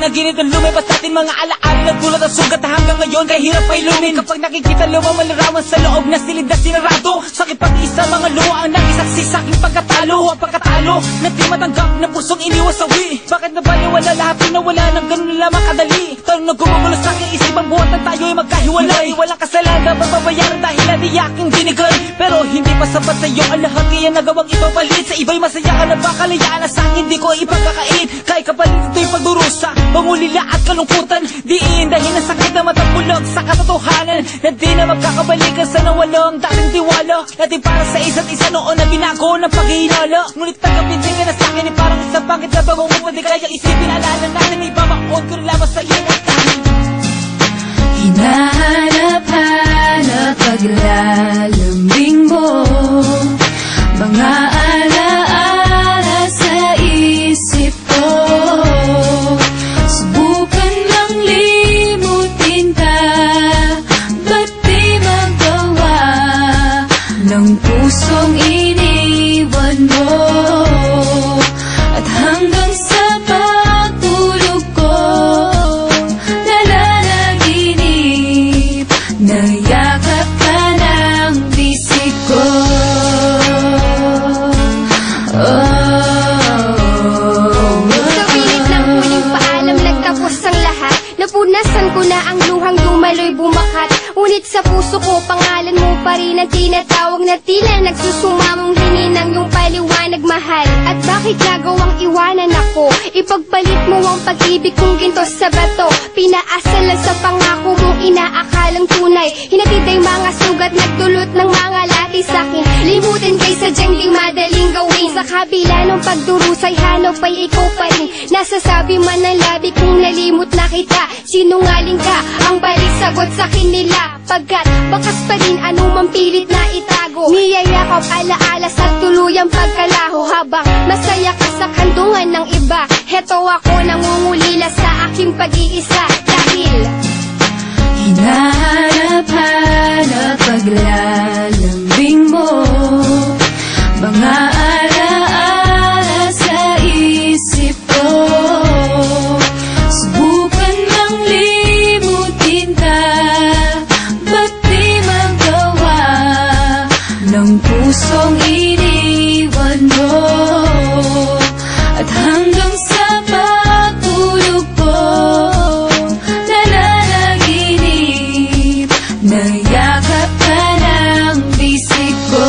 panaginip ng lumipas natin mga alaala na tulad ang sugat na hanggang ngayon kaya hirap pa ilumin. Kapag nakikita lumang malarawan sa loob na silid na sinarado, sakit pag-isa mga luha ang nakisaksi sa aking pagkatalo. Ang pagkatalo na di matanggap na pusong iniwasawi. Bakit nabaliwala lahat pinawala ng ganun lamang kadali? Tanong na gumugulo sa aking isip ang buhat ng tayo'y magkahiwalay. Walang kasalanan mababayaran dahil di aking dinigay. Pero hindi pa sapat sa'yo ang lahat kaya nagawang ipapalit. Sa iba'y masaya ka na ba kalayaan na sa akin di ko ipagkakait. Kahit kapalit ito'y pagdurusa, pangulila at kalungkutan. Di iindahin ang sakit na matapulog sa katotohanan na di na magkakabalikan sa nawalong dating tiwala natin para sa isa't isa noon na binago ng paghihinala. Ngunit tanggapin din ka na sa akin ay parang isang pangit na bagong mo. Di kaya isipin alala natin ibabaon ko rin lamang sa iyo. Hinahanap-hanap paglalambing mo, mga alaala sa isip ko. Subukan lang limutin ka, ba't di magawa ng pusong iniwan mo? At hanggang sa pagtulog ko, nalalaginip, nayakap ka ng bisig ko. Napunasan ko na ang luhang dumaloy bumakat. Ngunit sa puso ko, pangalan mo pa rin ang tinatawag na tila nagsusumamong hininang yung paliwanag mahal. At bakit nagawang iwanan ako? Ipagpalit mo ang pag-ibig kong ginto sa bato. Pinaasal lang sa pangako mong inaakalang tunay. Hinatid ay mga sugat, nagdulot ng mga lati sa'kin. Limutin kay sadyang di madaling gawin. Sa kabila ng pagdurusay, hanap ay ikaw pa rin. Nasasabi man ng labi kung nalimot na kita. Sinungaling ka, ang balik sagot sa kanila. Pagkat bakas pa rin anumang pilit na itago. Niyayakap alaala sa tuluyang pagkalaho. Habang masaya ka sa kandungan ng iba, heto ako nangungulila sa aking pag-iisa. Dahil hinahanap-hanap paglalambing mo, mga alaala sa isip ko. Subukan lang limutin ka, ba't di magawa ng pusong iniwan mo? At hanggang sa pagtulog ko, nalalaginip, nayakap ka ng bisig ko.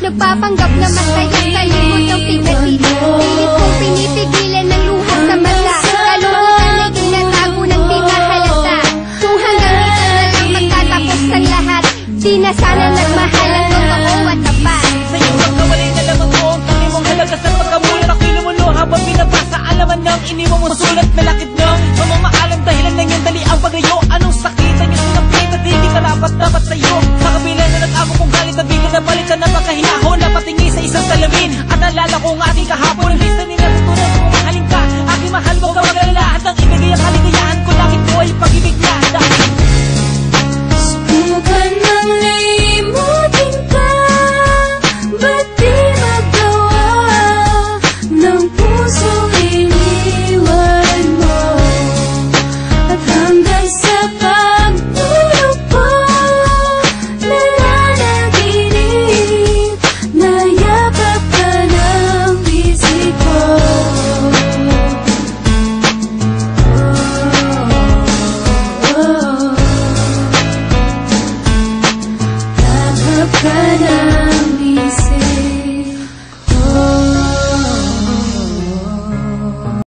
Nagpapanggap na masaya sa likod ng pigati. Pilit kong pinipigilan ng luha sa mata. Kalungkutan ay tinatago ng di mahalata. Kung hanggang dito na lang magtatapos ang lahat, di na sana nagmahal ang totoo at tapat. Sa iyong pagkawalay na lamang mo ang tangi mong halaga sa pagkamulat. Ako'y lumuluha habang binabasa alaman ng iniwang mong sulat na lakit ng mamamaalam dahilan ng iyong dali ang paglayo. Anong sakit ang iyong sinapit at hindi karapat dapat sa iyo? Sa kabila na nag-ako kong galit na bigla na balik ka na pagkahinahon. Napatingin sa isang salamin at nalala ko ang ating kahapon.